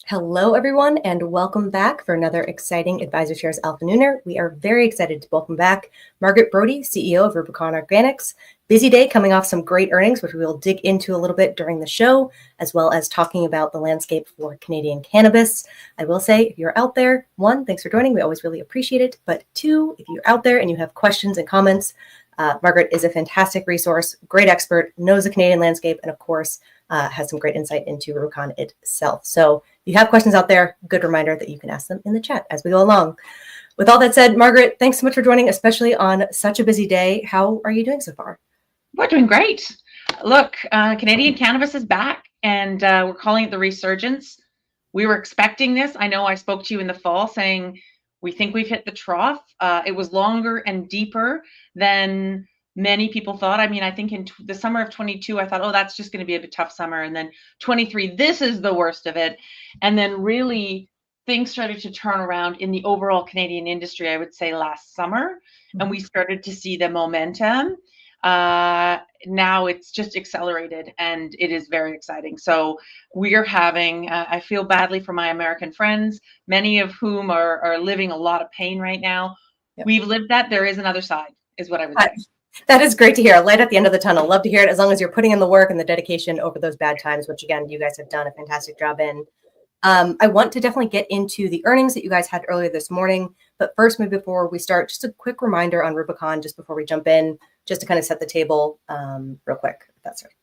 Hello, everyone, and welcome back for another exciting AdvisorShares AlphaNooner. We are very excited to welcome back Margaret Brody, CEO of Rubicon Organics. Busy day coming off some great earnings, which we will dig into a little bit during the show, as well as talking about the landscape for Canadian cannabis. I will say, if you're out there, one, thanks for joining. We always really appreciate it. But two, if you're out there and you have questions and comments, Margaret is a fantastic resource, great expert, knows the Canadian landscape, and of course, has some great insight into Rubicon itself. So if you have questions out there, good reminder that you can ask them in the chat as we go along. With all that said, Margaret, thanks so much for joining, especially on such a busy day. How are you doing so far? We're doing great. Look, Canadian cannabis is back, and we're calling it the resurgence. We were expecting this. I know I spoke to you in the fall saying we think we've hit the trough. It was longer and deeper than many people thought. I mean, I think in the summer of 22, I thought, oh, that's just going to be a tough summer. And then 23, this is the worst of it. And then really things started to turn around in the overall Canadian industry, I would say last summer. And we started to see the momentum. Now it's just accelerated and it is very exciting. So we are having, I feel badly for my American friends, many of whom are living a lot of pain right now. Yep. We've lived that. There is another side, is what I would say. That is great to hear. Light at the end of the tunnel. Love to hear it as long as you're putting in the work and the dedication over those bad times, which again, you guys have done a fantastic job in. I want to definitely get into the earnings that you guys had earlier this morning. But first, maybe before we start, just a quick reminder on Rubicon, just before we jump in, just to kind of set the table real quick, if that's right.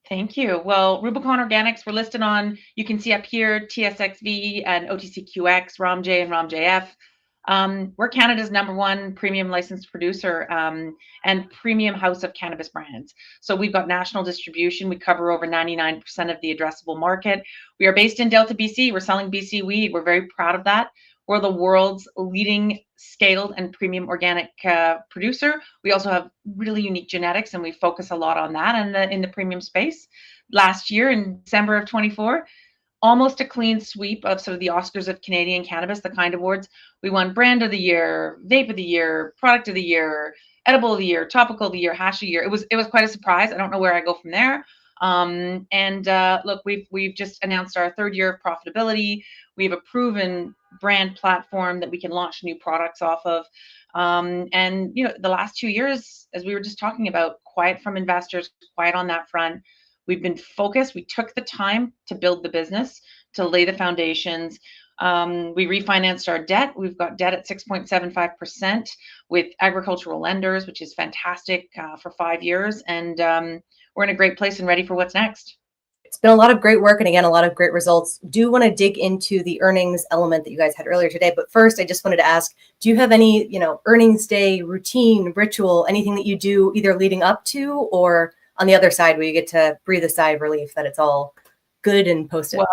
Thank you. Well, Rubicon Organics, we're listed on, you can see up here, TSXV and OTCQX, ROMJ and ROMJF. We're Canada's #1 premium licensed producer and premium house of cannabis brands. So we've got national distribution. We cover over 99% of the addressable market. We are based in Delta, BC. We're selling BC weed. We're very proud of that. We're the world's leading scaled and premium organic producer. We also have really unique genetics, and we focus a lot on that in the premium space. Last year, in December of 24, almost a clean sweep of sort of the Oscars of Canadian cannabis, the kind awards. We won Brand of the Year, Vape of the Year, Product of the Year, Edible of the Year, Topical of the Year, Hash of the Year. It was quite a surprise. I don't know where I go from there. Look, we've just announced our 3rd year of profitability. We have a proven brand platform that we can launch new products off of. And you know, the last 2 years, as we were just talking about, quiet from investors, quiet on that front. We've been focused. We took the time to build the business, to lay the foundations. We refinanced our debt. We've got debt at 6.75% with agricultural lenders, which is fantastic for 5 years. And we're in a great place and ready for what's next. It's been a lot of great work and again, a lot of great results. Do want to dig into the earnings element that you guys had earlier today. But first, I just wanted to ask, do you have any, earnings day routine, ritual, anything that you do either leading up to or on the other side where you get to breathe a sigh of relief that it's all good and posted? Well,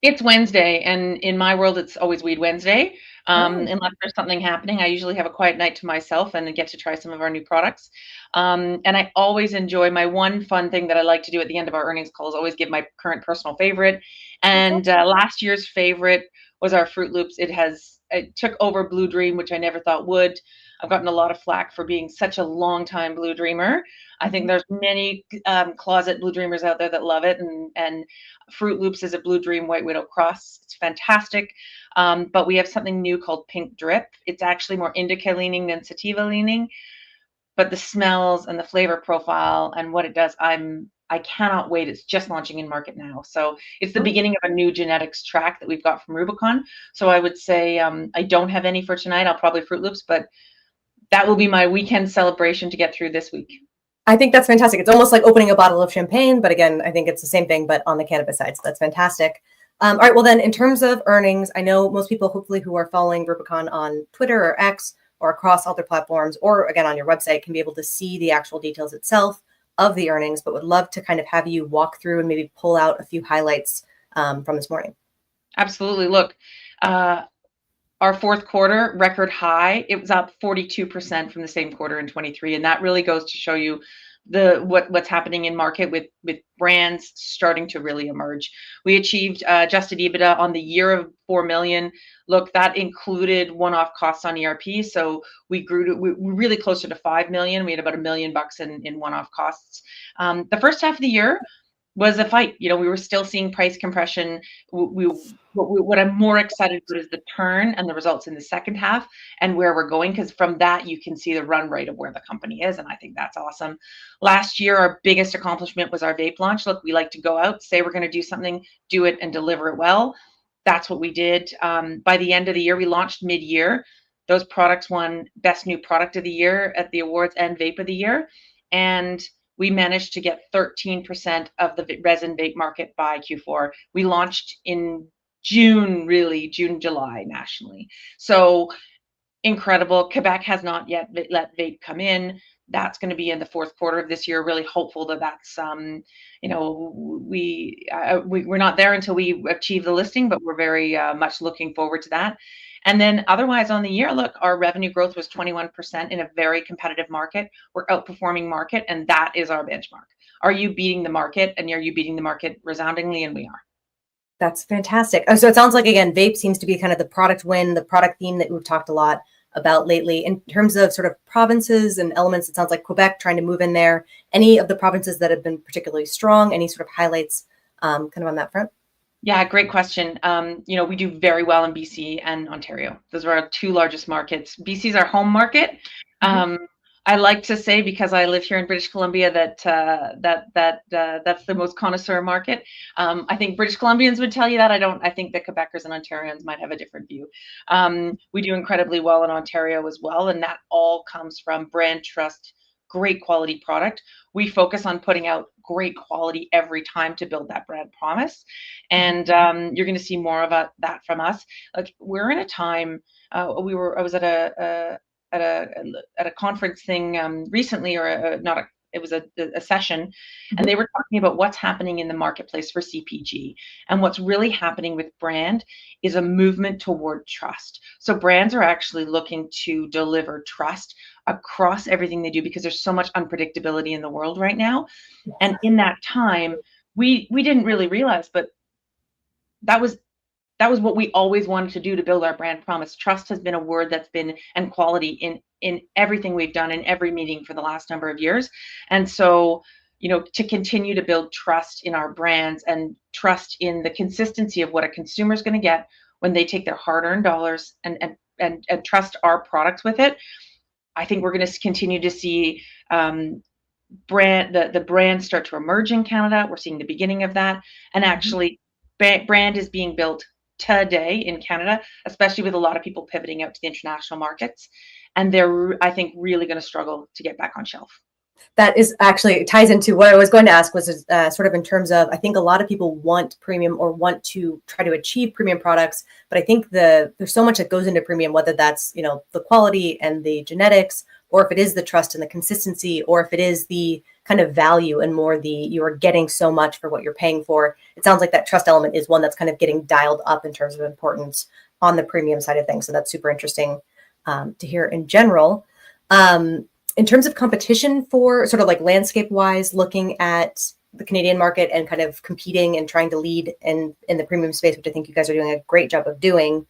it's Wednesday, and in my world, it's always Weed Wednesday. Unless there's something happening, I usually have a quiet night to myself and get to try some of our new products. And I always enjoy my one fun thing that I like to do at the end of our earnings calls, always give my current personal favorite. And last year's favorite was our Fruit Loops. It took over Blue Dream, which I never thought would. I've gotten a lot of flack for being such a long time Blue Dreamer. I think there's many closet Blue Dreamers out there that love it. And Fruit Loops is a Blue Dream White Widow cross. It's fantastic. But we have something new called Pink Drip. It's actually more indica leaning than sativa leaning. But the smells and the flavor profile and what it does, I cannot wait. It's just launching in market now. So it's the beginning of a new genetics track that we've got from Rubicon. So I would say I don't have any for tonight. I'll probably Fruit Loops, but that will be my weekend celebration to get through this week. I think that's fantastic. It's almost like opening a bottle of champagne, but again, I think it's the same thing, but on the cannabis side. So that's fantastic. All right, well then, in terms of earnings, I know most people hopefully who are following Rubicon on Twitter or X or across other platforms, or again on your website, can be able to see the actual details itself of the earnings, but would love to kind of have you walk through and maybe pull out a few highlights from this morning. Absolutely. Look, our 4th quarter record high, it was up 42% from the same quarter in 23. And that really goes to show you what's happening in market with brands starting to really emerge. We achieved adjusted EBITDA on the year of 4 million. Look, that included one-off costs on ERP. So we grew to we're really closer to 5 million. We had about $1 million in one-off costs. The first half of the year, was a fight. We were still seeing price compression. What I'm more excited about is the turn and the results in the second half and where we're going, because from that you can see the run rate of where the company is, and I think that's awesome. Last year, our biggest accomplishment was our vape launch. Look, we like to go out, say we're going to do something, do it, and deliver it well. That's what we did. By the end of the year, we launched mid-year. Those products won Best New Product of the Year at the awards and Vape of the Year, and we managed to get 13% of the resin vape market by Q4. We launched in June, July nationally. So incredible. Quebec has not yet let vape come in. That's going to be in the fourth quarter of this year. Really hopeful that that's, we're not there until we achieve the listing, but we're very much looking forward to that. And then otherwise on the year, look, our revenue growth was 21% in a very competitive market. We're outperforming market, and that is our benchmark. Are you beating the market? And are you beating the market resoundingly? And we are. That's fantastic. Oh, so it sounds like, again, vape seems to be kind of the product win, the product theme that we've talked a lot about lately. In terms of sort of provinces and elements, it sounds like Quebec trying to move in there. Any of the provinces that have been particularly strong? Any sort of highlights kind of on that front? Yeah, great question. We do very well in BC and Ontario. Those are our two largest markets. BC is our home market. I like to say, because I live here in British Columbia, that that's the most connoisseur market. I think British Columbians would tell you that. I think that Quebecers and Ontarians might have a different view. We do incredibly well in Ontario as well, and that all comes from brand trust, great quality product. We focus on putting out great quality every time to build that brand promise, and you're going to see more of that from us. Like, we're in a time. I was at a conference thing recently, or it was a session, and they were talking about what's happening in the marketplace for CPG. And what's really happening with brand is a movement toward trust. So brands are actually looking to deliver trust across everything they do, because there's so much unpredictability in the world right now. And in that time, we didn't really realize, but that was what we always wanted to do to build our brand promise. Trust has been a word that's been, and quality in everything we've done in every meeting for the last number of years. And so, to continue to build trust in our brands and trust in the consistency of what a consumer is going to get when they take their hard-earned dollars and trust our products with it, I think we're going to continue to see the brands start to emerge in Canada. We're seeing the beginning of that, and actually, brand is being built today in Canada, especially with a lot of people pivoting out to the international markets, and they're, I think, really going to struggle to get back on shelf. That is actually ties into what I was going to ask, was sort of in terms of, I think a lot of people want premium or want to try to achieve premium products, but I think there's so much that goes into premium, whether that's, the quality and the genetics, or if it is the trust and the consistency, or if it is the kind of value and more you are getting so much for what you're paying for. It sounds like that trust element is one that's kind of getting dialed up in terms of importance on the premium side of things. So that's super interesting to hear in general. In terms of competition, for sort of like landscape wise, looking at the Canadian market and kind of competing and trying to lead in the premium space, which I think you guys are doing a great job of doing,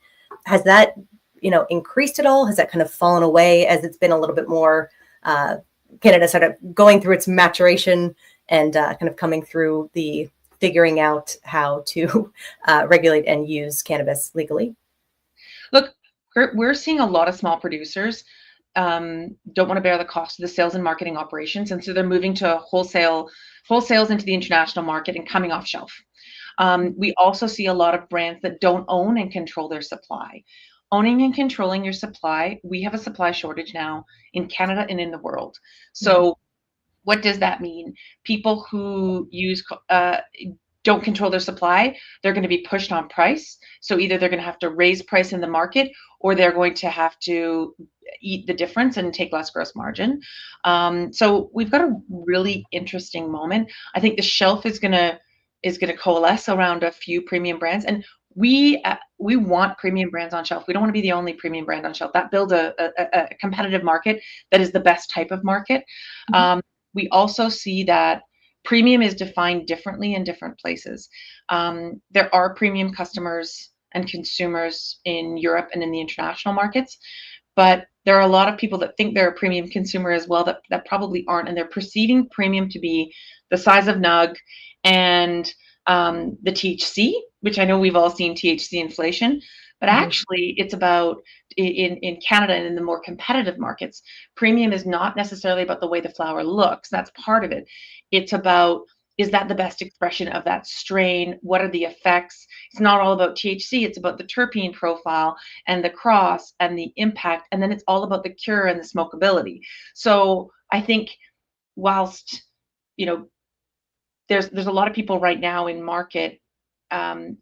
has that increased at all? Has that kind of fallen away as it's been a little bit more Canada sort of going through its maturation and kind of coming through the figuring out how to regulate and use cannabis legally? Look, we're seeing a lot of small producers don't want to bear the cost of the sales and marketing operations, and so they're moving to wholesales into the international market and coming off shelf. We also see a lot of brands that don't own and control their supply. Owning and controlling your supply, we have a supply shortage now in Canada and in the world. So what does that mean? People who don't control their supply, they're going to be pushed on price. So either they're going to have to raise price in the market, or they're going to have to eat the difference and take less gross margin. So we've got a really interesting moment. I think the shelf is going to coalesce around a few premium brands, and we want premium brands on shelf. We don't want to be the only premium brand on shelf. That builds a competitive market that is the best type of market. We also see that premium is defined differently in different places. There are premium customers and consumers in Europe and in the international markets, but there are a lot of people that think they're a premium consumer as well that probably aren't, and they're perceiving premium to be the size of nug, and the THC, which I know we've all seen THC inflation, but actually it's about in Canada and in the more competitive markets, premium is not necessarily about the way the flower looks. That's part of it. It's about, is that the best expression of that strain? What are the effects? It's not all about THC. It's about the terpene profile and the cross and the impact. And then it's all about the cure and the smokability. So I think whilst, you know, there's a lot of people right now in market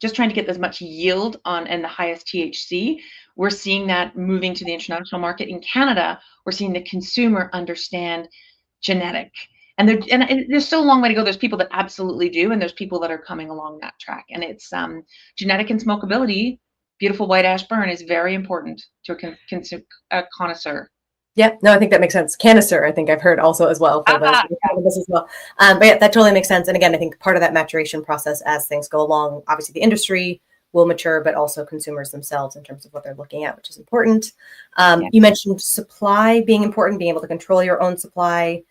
just trying to get as much yield on and the highest THC. We're seeing that moving to the international market. In Canada, we're seeing the consumer understand genetic. And there's still a long way to go. There's people that absolutely do, and there's people that are coming along that track. And it's genetic and smokability. Beautiful white ash burn is very important to a connoisseur. Yeah, no, I think that makes sense. Canister, I think I've heard also as well for the cannabis as well. But yeah, that totally makes sense. And again, I think part of that maturation process as things go along, obviously the industry will mature, but also consumers themselves in terms of what they're looking at, which is important. You mentioned supply being important, being able to control your own supply.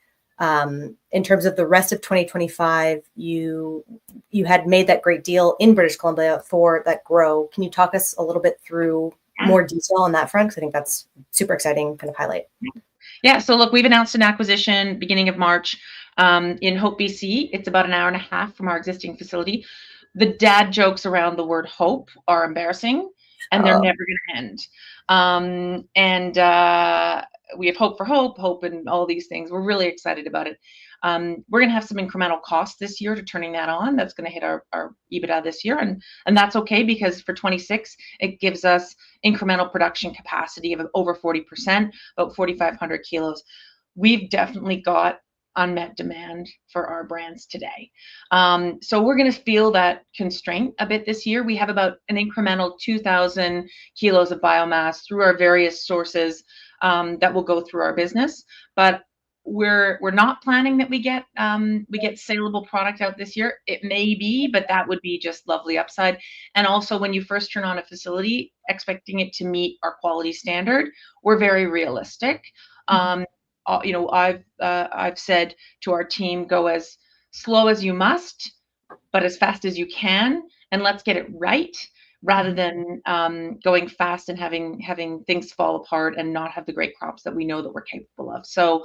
In terms of the rest of 2025, you had made that great deal in British Columbia for that grow. Can you talk us a little bit through more detail on that front? Because I think that's super exciting kind of highlight. Yeah, so look, we've announced an acquisition beginning of March in Hope, BC. It's about an hour and a half from our existing facility. The dad jokes around the word hope are embarrassing, and they're never going to end. We have hope for hope, and all these things. We're really excited about it. We're going to have some incremental costs this year to turning that on. That's going to hit our EBITDA this year, and that's okay, because for 26, it gives us incremental production capacity of over 40%, about 4,500 kilos. We've definitely got unmet demand for our brands today. So we're going to feel that constraint a bit this year. We have about an incremental 2,000 kilos of biomass through our various sources that will go through our business, but we're not planning that we get saleable product out this year. It may be, but that would be just lovely upside. And also, when you first turn on a facility, expecting it to meet our quality standard, we're very realistic. You know, I've said to our team, go as slow as you must, but as fast as you can, and let's get it right, rather than going fast and having things fall apart and not have the great crops that we know that we're capable of. So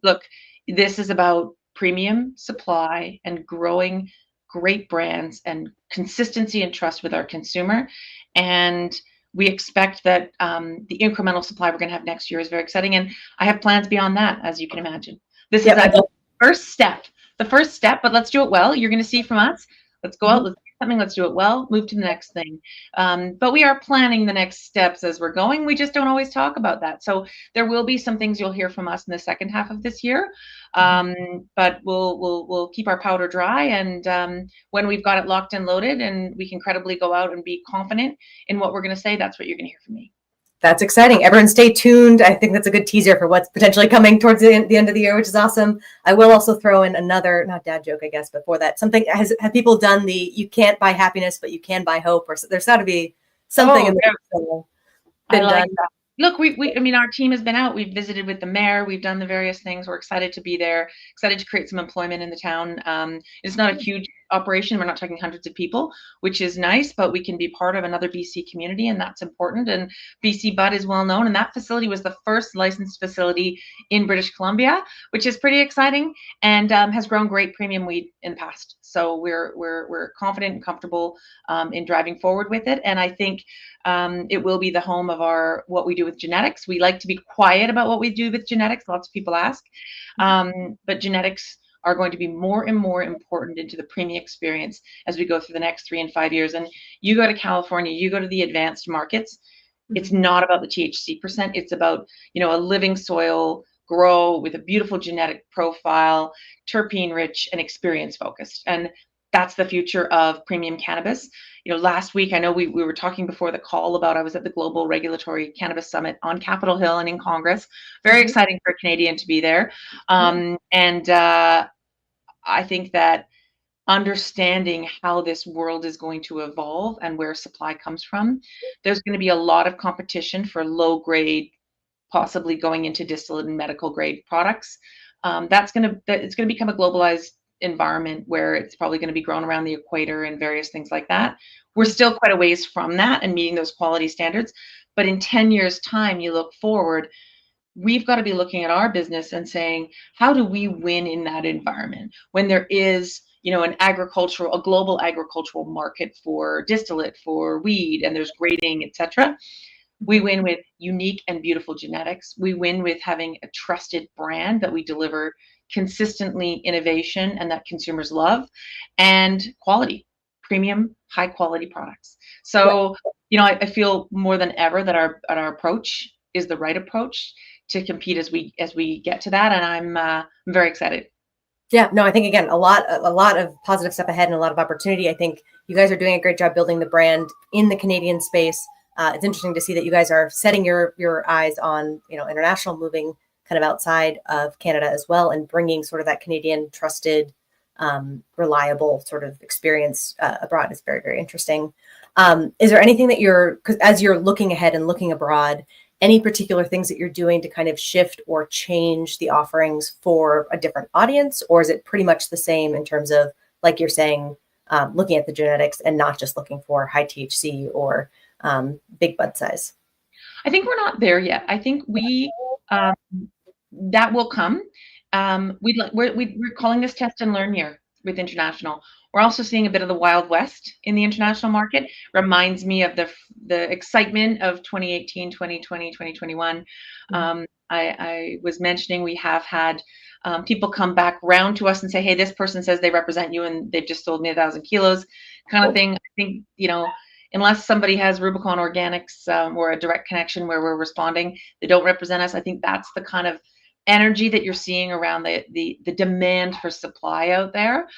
look, this is about premium supply and growing great brands and consistency and trust with our consumer. And we expect that the incremental supply we're going to have next year is very exciting. And I have plans beyond that, as you can imagine. This is the first step, but let's do it well. You're going to see from us. Let's go out, let's do something, let's do it well, move to the next thing. But we are planning the next steps as we're going. We just don't always talk about that. So there will be some things you'll hear from us in the second half of this year. But we'll keep our powder dry. And when we've got it locked and loaded and we can credibly go out and be confident in what we're going to say, that's what you're going to hear from me. That's exciting. Everyone stay tuned. I think that's a good teaser for what's potentially coming towards the end of the year, which is awesome. I will also throw in another, not dad joke, I guess, before that. Something, have people done the, you can't buy happiness, but you can buy hope? Or there's got to be something in there. I like that. Look, I mean, our team has been out. We've visited with the mayor. We've done the various things. We're excited to be there, excited to create some employment in the town. It's not a huge operation. We're not talking hundreds of people, which is nice, but we can be part of another BC community, and that's important. And BC Bud is well known, and that facility was the first licensed facility in British Columbia, which is pretty exciting, and has grown great premium weed in the past. So we're confident and comfortable in driving forward with it. And I think it will be the home of what we do with genetics. We like to be quiet about what we do with genetics. Lots of people ask, but genetics are going to be more and more important into the premium experience as we go through the next 3 and 5 years. And you go to California, you go to the advanced markets, it's not about the THC percent. It's about, you know, a living soil grow with a beautiful genetic profile, terpene rich and experience focused. And that's the future of premium cannabis. You know, last week, I know we were talking before the call about, I was at the Global Regulatory Cannabis Summit on Capitol Hill and in Congress. Very exciting for a Canadian to be there. I think that understanding how this world is going to evolve and where supply comes from, there's going to be a lot of competition for low grade, possibly going into distillate and medical grade products. It's going to become a globalized environment where it's probably going to be grown around the equator and various things like that. We're still quite a ways from that and meeting those quality standards. But in 10 years' time, you look forward, we've got to be looking at our business and saying, how do we win in that environment when there is, a global agricultural market for distillate, for weed, and there's grading, etc. We win with unique and beautiful genetics. We win with having a trusted brand that we deliver consistently innovation and that consumers love, and quality, premium, high quality products. So, I feel more than ever that our approach is the right approach to compete as we get to that, and I'm very excited. Yeah, no, I think again a lot of positive stuff ahead and a lot of opportunity. I think you guys are doing a great job building the brand in the Canadian space. It's interesting to see that you guys are setting your eyes on international, moving kind of outside of Canada as well, and bringing sort of that Canadian trusted, reliable sort of experience abroad. Is very, very interesting. Is there anything that because as you're looking ahead and looking abroad, any particular things that you're doing to kind of shift or change the offerings for a different audience, or is it pretty much the same in terms of, like you're saying, looking at the genetics and not just looking for high THC or big bud size? I think we're not there yet. I think that will come. We're calling this test and learn year with international. We're also seeing a bit of the Wild West in the international market. Reminds me of the excitement of 2018, 2020, 2021. I was mentioning we have had people come back round to us and say, hey, this person says they represent you and they've just sold me 1,000 kilos kind of thing. I think, unless somebody has Rubicon Organics or a direct connection where we're responding, they don't represent us. I think that's the kind of energy that you're seeing around the demand for supply out there.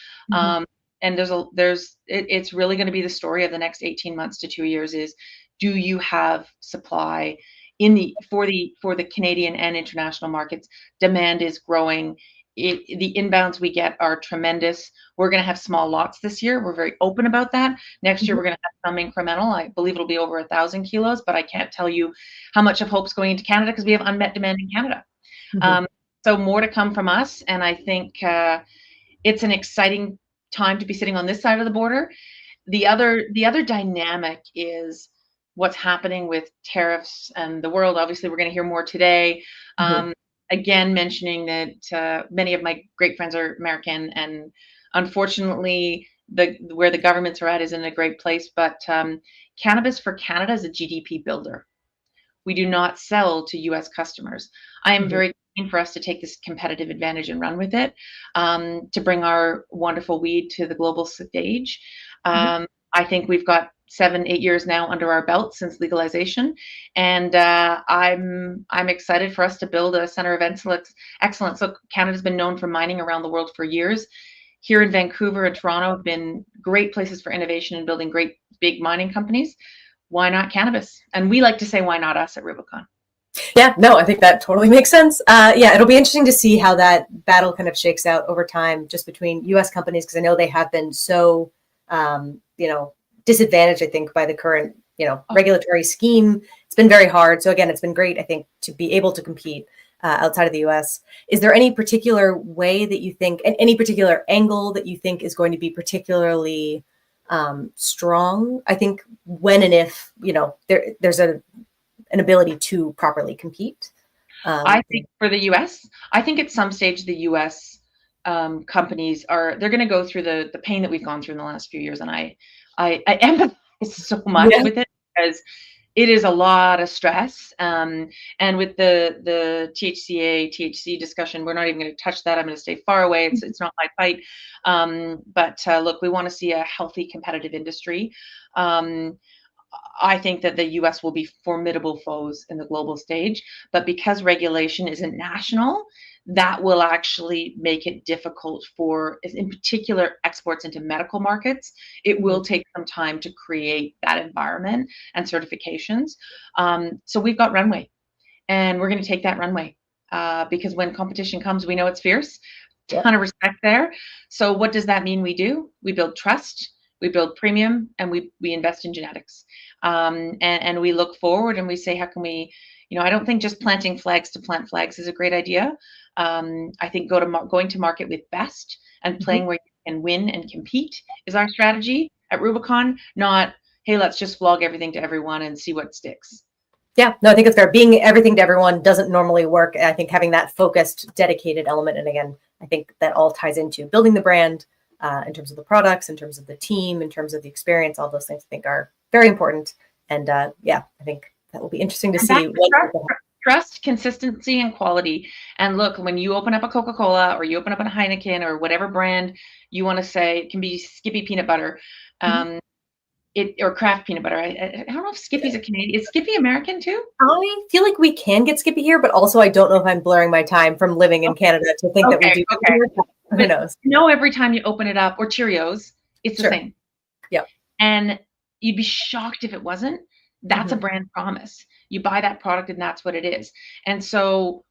And it's really going to be the story of the next 18 months to 2 years is, do you have supply for the Canadian and international markets? Demand is growing. The inbounds we get are tremendous. We're going to have small lots this year. We're very open about that. Next year, we're going to have some incremental. I believe it'll be over 1,000 kilos, but I can't tell you how much of hope's going into Canada because we have unmet demand in Canada. So more to come from us. And I think it's an exciting time to be sitting on this side of the border. The other dynamic is what's happening with tariffs and the world. Obviously, we're going to hear more today. Again, mentioning that many of my great friends are American, and unfortunately, where the governments are at isn't a great place. But cannabis for Canada is a GDP builder. We do not sell to U.S. customers. I am very keen for us to take this competitive advantage and run with it, to bring our wonderful weed to the global stage. I think we've got 7-8 years now under our belt since legalization, and I'm excited for us to build a center of excellence. So Canada's been known for mining around the world for years. Here in Vancouver and Toronto have been great places for innovation and building great big mining companies. Why not cannabis? And we like to say, why not us at Rubicon? Yeah, no, I think that totally makes sense. Yeah, it'll be interesting to see how that battle kind of shakes out over time, just between U.S. companies, because I know they have been so, disadvantaged, I think, by the current, regulatory scheme. It's been very hard. So again, it's been great, I think, to be able to compete outside of the U.S. Is there any particular way that you think, and any particular angle that you think is going to be particularly strong? I think when and if, there's an ability to properly compete. I think for the U.S., I think at some stage the U.S. Companies they're going to go through the pain that we've gone through in the last few years, and I empathize so much with it, because it is a lot of stress. And with the THC discussion, we're not even going to touch that. I'm going to stay far away. It's not my fight. But look, we want to see a healthy, competitive industry. I think that the U.S. will be formidable foes in the global stage, but because regulation isn't national, that will actually make it difficult for, in particular, exports into medical markets. It will take some time to create that environment and certifications. So we've got runway, and we're going to take that runway because when competition comes, we know it's fierce. Ton of respect there. So what does that mean we do? We build trust, we build premium, and we invest in genetics. And we look forward and we say, how can we, I don't think just planting flags to plant flags is a great idea. I think going to market with best and playing where you can win and compete is our strategy at Rubicon, not, hey, let's just vlog everything to everyone and see what sticks. Yeah, no, I think it's fair. Being everything to everyone doesn't normally work. I think having that focused, dedicated element, and again, I think that all ties into building the brand in terms of the products, in terms of the team, in terms of the experience, all those things I think are very important. And yeah, I think that will be interesting to see. Trust, consistency, and quality. And look, when you open up a Coca-Cola or you open up a Heineken or whatever brand you want to say, it can be Skippy peanut butter, or Kraft peanut butter. I don't know if Skippy's a Canadian. Is Skippy American too? I feel like we can get Skippy here, but also I don't know if I'm blurring my time from living in Canada to think that we do. Okay. Who knows? Every time you open it up, or Cheerios, it's the same. Yeah. And you'd be shocked if it wasn't. That's a brand promise. You buy that product and that's what it is. And so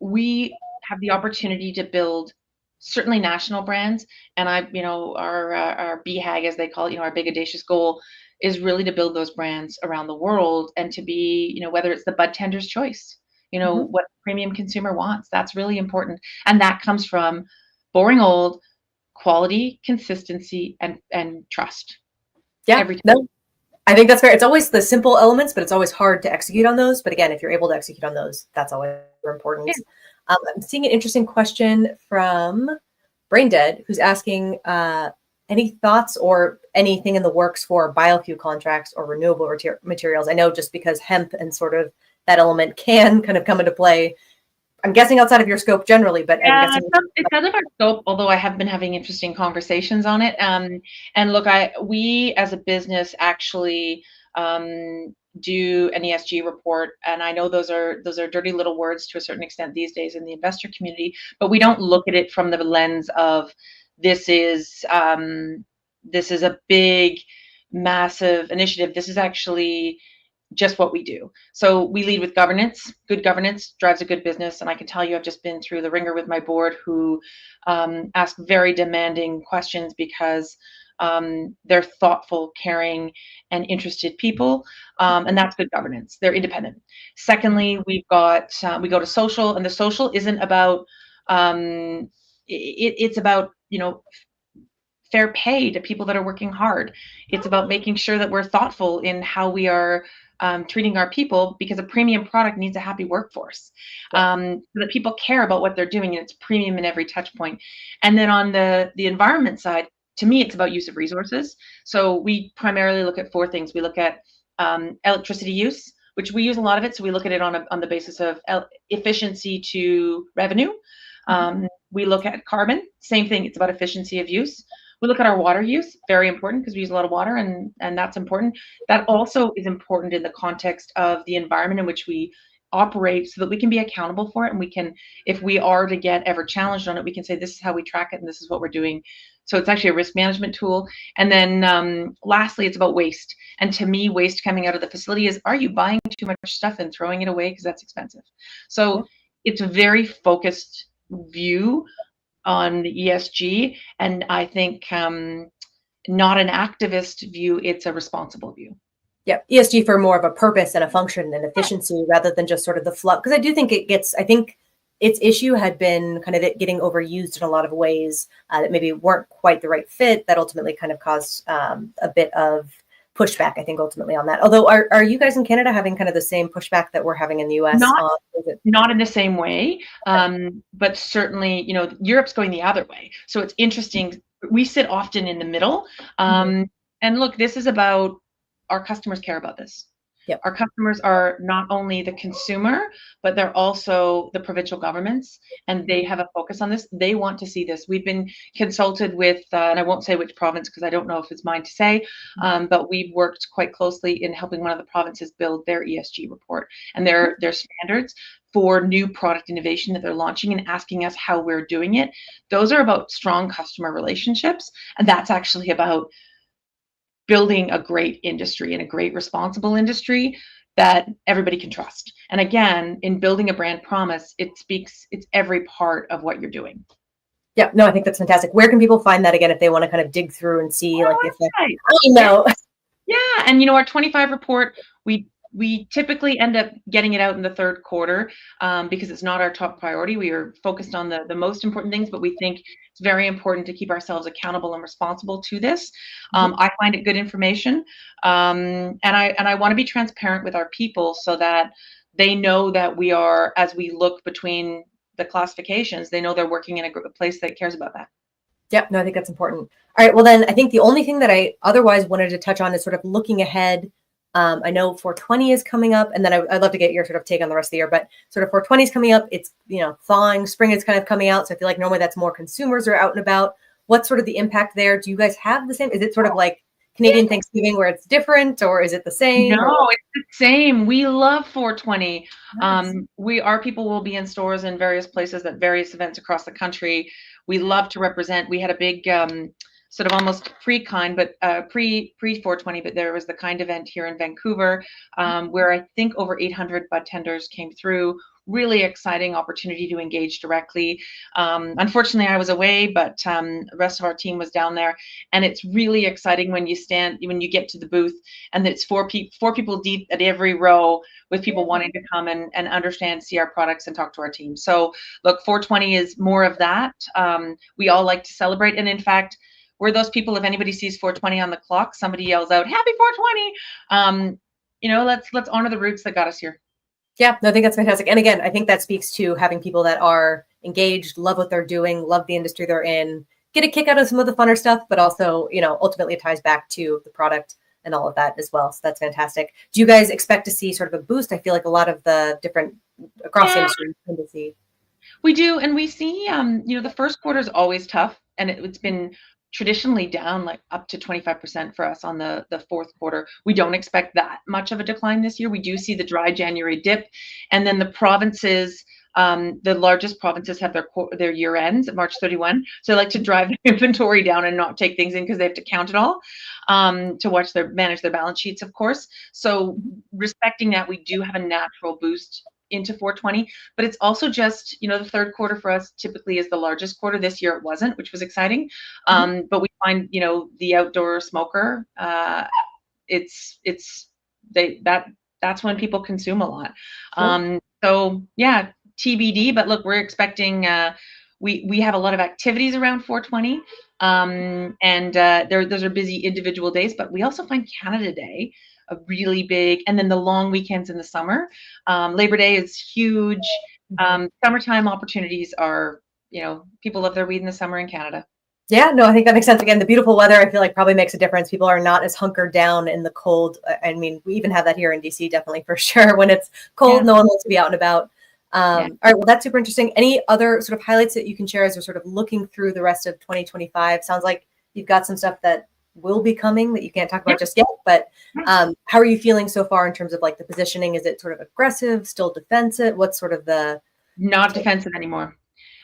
we have the opportunity to build certainly national brands. And our BHAG, as they call it, our big audacious goal is really to build those brands around the world and to be, whether it's the bud tender's choice, what premium consumer wants. That's really important. And that comes from boring old quality, consistency, and trust. Yeah. No, I think that's fair. It's always the simple elements, but it's always hard to execute on those. But again, if you're able to execute on those, that's always important. Yeah. I'm seeing an interesting question from Braindead, who's asking any thoughts or anything in the works for biofuel contracts or renewable materials. I know just because hemp and sort of that element can kind of come into play. I'm guessing outside of your scope generally, but I'm guessing it's out of our scope, although I have been having interesting conversations on it. And look, we as a business actually do an ESG report, and I know those are dirty little words to a certain extent these days in the investor community, but we don't look at it from the lens of this is a big, massive initiative. This is actually just what we do. So we lead with governance. Good governance drives a good business. And I can tell you, I've just been through the ringer with my board, who ask very demanding questions because they're thoughtful, caring, and interested people. And that's good governance. They're independent. Secondly, we go to social, and the social isn't about, it's about, fair pay to people that are working hard. It's about making sure that we're thoughtful in how we are treating our people, because a premium product needs a happy workforce, so that people care about what they're doing, and it's premium in every touch point. And then on the environment side, to me, it's about use of resources. So we primarily look at four things. We look at electricity use, which we use a lot of it. So we look at it on the basis of efficiency to revenue. We look at carbon, same thing. It's about efficiency of use. We look at our water use, very important because we use a lot of water, and that's important. That also is important in the context of the environment in which we operate, so that we can be accountable for it, and we can, if we are to get ever challenged on it, we can say this is how we track it and this is what we're doing. So it's actually a risk management tool. And then lastly, it's about waste. And to me, waste coming out of the facility is, are you buying too much stuff and throwing it away because that's expensive? So it's a very focused view on the ESG, and I think not an activist view, it's a responsible view. Yeah, ESG for more of a purpose and a function and efficiency rather than just sort of the fluff. Because I do think I think its issue had been kind of it getting overused in a lot of ways that maybe weren't quite the right fit, that ultimately kind of caused a bit of pushback, I think, ultimately on that. Although, are you guys in Canada having kind of the same pushback that we're having in the US? Not in the same way, but certainly, Europe's going the other way. So it's interesting. We sit often in the middle. And look, this is about, our customers care about this. Yep. Our customers are not only the consumer, but they're also the provincial governments, and they have a focus on this. They want to see this. We've been consulted with, and I won't say which province because I don't know if it's mine to say, but we've worked quite closely in helping one of the provinces build their ESG report and their standards for new product innovation that they're launching, and asking us how we're doing it. Those are about strong customer relationships, and that's actually about building a great industry and a great responsible industry that everybody can trust. And again, in building a brand promise, it's every part of what you're doing. Yeah, no, I think that's fantastic. Where can people find that again if they want to kind of dig through and see, Yeah, and our 25 report, we we typically end up getting it out in the third quarter because it's not our top priority. We are focused on the most important things, but we think it's very important to keep ourselves accountable and responsible to this. I find it good information, and I want to be transparent with our people so that they know that we are, as we look between the classifications, they know they're working in a place that cares about that. Yep, no, I think that's important. All right, well then I think the only thing that I otherwise wanted to touch on is sort of looking ahead. I know 420 is coming up, and then I'd love to get your sort of take on the rest of the year, but sort of 420 is coming up. It's, thawing, spring is kind of coming out. So I feel like normally that's more consumers are out and about. What's sort of the impact there? Do you guys have the same? Is it sort of like Canadian Thanksgiving where it's different, or is it the same? No, it's the same. We love 420. Nice. Our people will be in stores in various places at various events across the country. We love to represent. We had a big sort of almost pre-kind, but pre-420, but there was the kind event here in Vancouver where I think over 800 bud tenders came through. Really exciting opportunity to engage directly. Unfortunately, I was away, but the rest of our team was down there, and it's really exciting when you get to the booth, and it's four people deep at every row with people wanting to come and understand, see our products, and talk to our team. So look, 420 is more of that. We all like to celebrate, and in fact, we're those people, if anybody sees 420 on the clock, somebody yells out, "Happy 420!" Let's honor the roots that got us here. Yeah, no, I think that's fantastic. And again, I think that speaks to having people that are engaged, love what they're doing, love the industry they're in, get a kick out of some of the funner stuff, but also, ultimately it ties back to the product and all of that as well. So that's fantastic. Do you guys expect to see sort of a boost? I feel like a lot of the different across the industry tend to see. We do, and we see, the first quarter is always tough, and it's been traditionally down like up to 25% for us on the fourth quarter. We don't expect that much of a decline this year. We do see the dry January dip, and then the provinces, the largest provinces have their year ends at March 31. So they like to drive their inventory down and not take things in because they have to count it all to manage their balance sheets, of course. So respecting that, we do have a natural boost into 420, but it's also just, the third quarter for us typically is the largest quarter. This year it wasn't, which was exciting. But we find, the outdoor smoker, that's when people consume a lot. So yeah, TBD, but look, we're expecting, we have a lot of activities around 420. Those are busy individual days, but we also find Canada Day a really big, and then the long weekends in the summer. Labor Day is huge. Summertime opportunities are, people love their weed in the summer in Canada. Yeah, no, I think that makes sense. Again, the beautiful weather, I feel like probably makes a difference. People are not as hunkered down in the cold. I mean, we even have that here in DC, definitely for sure. When it's cold, no one wants to be out and about. All right, well, that's super interesting. Any other sort of highlights that you can share as we're sort of looking through the rest of 2025? Sounds like you've got some stuff that will be coming that you can't talk about just yet, but how are you feeling so far in terms of like the positioning? Is it sort of aggressive, still defensive? What's sort of the... Not defensive anymore.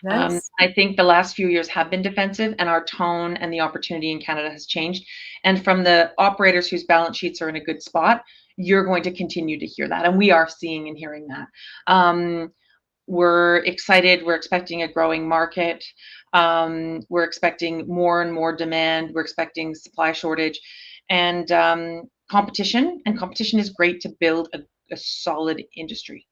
Nice. I think the last few years have been defensive, and our tone and the opportunity in Canada has changed. And from the operators whose balance sheets are in a good spot, you're going to continue to hear that. And we are seeing and hearing that. We're excited. We're expecting a growing market. We're expecting more and more demand. We're expecting supply shortage and competition. And competition is great to build a solid industry.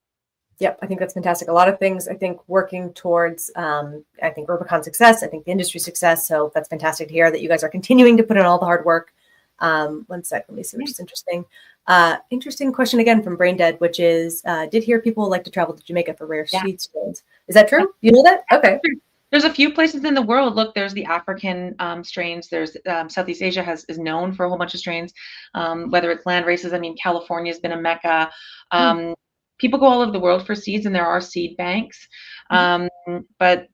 Yep, I think that's fantastic. A lot of things, I think, working towards, I think, Rubicon success, I think the industry success. So that's fantastic to hear that you guys are continuing to put in all the hard work. One sec, let me see, which is interesting. Interesting question again from Brain Dead, which is, did hear people like to travel to Jamaica for rare seed strains. Is that true? You know that? Okay. There's a few places in the world. Look, there's the African strains. There's Southeast Asia is known for a whole bunch of strains, whether it's land races. I mean, California has been a mecca. People go all over the world for seeds, and there are seed banks. But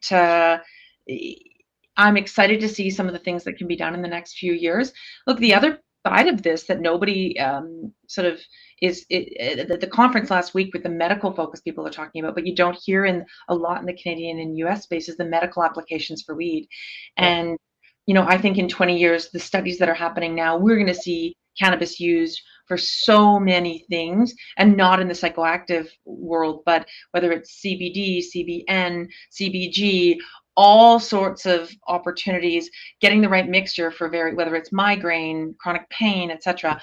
I'm excited to see some of the things that can be done in the next few years. Look, the other side of this that nobody sort of is the conference last week with the medical focus people are talking about, but you don't hear a lot in the Canadian and US space is the medical applications for weed. And, I think in 20 years, the studies that are happening now, we're going to see cannabis used for so many things, and not in the psychoactive world, but whether it's CBD, CBN, CBG, all sorts of opportunities, getting the right mixture for whether it's migraine, chronic pain, etc.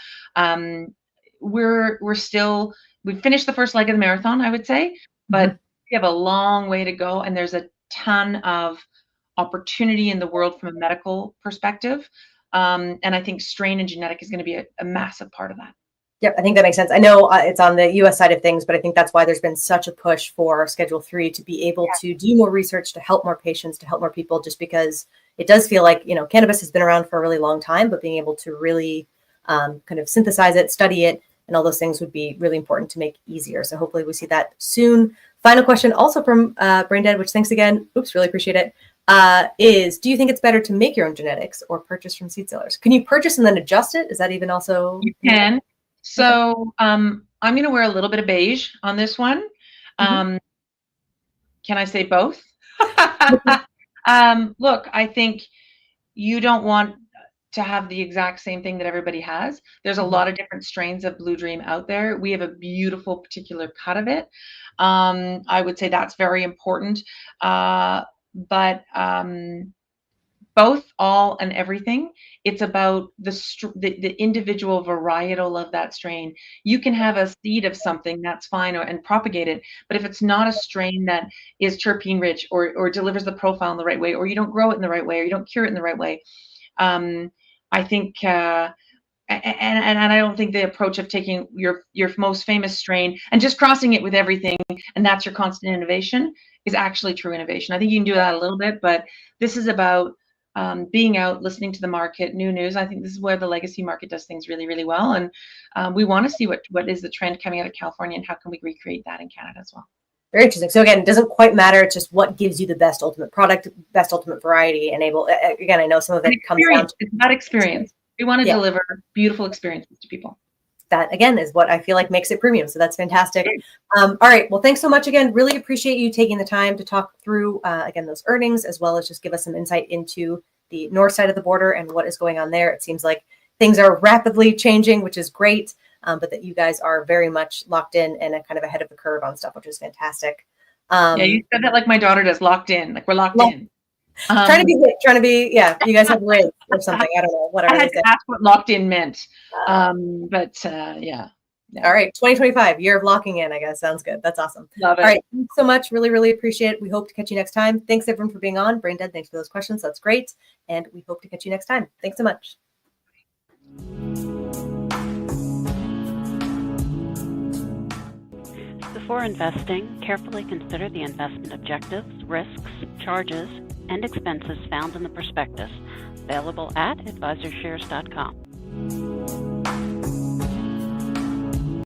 we've finished the first leg of the marathon, I would say, but we have a long way to go, and there's a ton of opportunity in the world from a medical perspective. And I think strain and genetic is going to be a massive part of that. Yep, I think that makes sense. I know it's on the US side of things, but I think that's why there's been such a push for Schedule 3 to be able to do more research, to help more patients, to help more people, just because it does feel like, cannabis has been around for a really long time, but being able to really kind of synthesize it, study it, and all those things would be really important to make easier. So hopefully we see that soon. Final question also from Braindead, which thanks again. Oops, really appreciate it. Is, do you think it's better to make your own genetics or purchase from seed sellers? Can you purchase and then adjust it? Is that even also? You can. So I'm going to wear a little bit of beige on this one. Can I say both? Look, I think you don't want to have the exact same thing that everybody has. There's a lot of different strains of Blue Dream out there. We have a beautiful particular cut of it. I would say that's very important. But both, all, and everything. It's about the individual varietal of that strain. You can have a seed of something that's fine and propagate it, but if it's not a strain that is terpene rich or delivers the profile in the right way, or you don't grow it in the right way, or you don't cure it in the right way, I think. And I don't think the approach of taking your most famous strain and just crossing it with everything, and that's your constant innovation, is actually true innovation. I think you can do that a little bit, but this is about being out, listening to the market, new news. I think this is where the legacy market does things really, really well. And we want to see what is the trend coming out of California and how can we recreate that in Canada as well. Very interesting. So again, it doesn't quite matter. It's just what gives you the best ultimate product, best ultimate variety, and again, I know some of it comes down to that experience. We want to deliver beautiful experiences to people. That again is what I feel like makes it premium. So that's fantastic. All right. Well, thanks so much again. Really appreciate you taking the time to talk through again those earnings, as well as just give us some insight into the north side of the border and what is going on there. It seems like things are rapidly changing, which is great, but that you guys are very much locked in and kind of ahead of the curve on stuff, which is fantastic. Yeah, you said that like my daughter does, locked in, like we're locked in. Trying to be, yeah, you guys have rigs or something. I don't know, whatever. I had to ask what locked in meant. Yeah. All right. 2025, year of locking in, I guess. Sounds good. That's awesome. Love it. All right. Thanks so much. Really, really appreciate it. We hope to catch you next time. Thanks everyone for being on. Braindead, thanks for those questions. That's great. And we hope to catch you next time. Thanks so much. Before investing, carefully consider the investment objectives, risks, charges, and expenses found in the prospectus, available at AdvisorShares.com.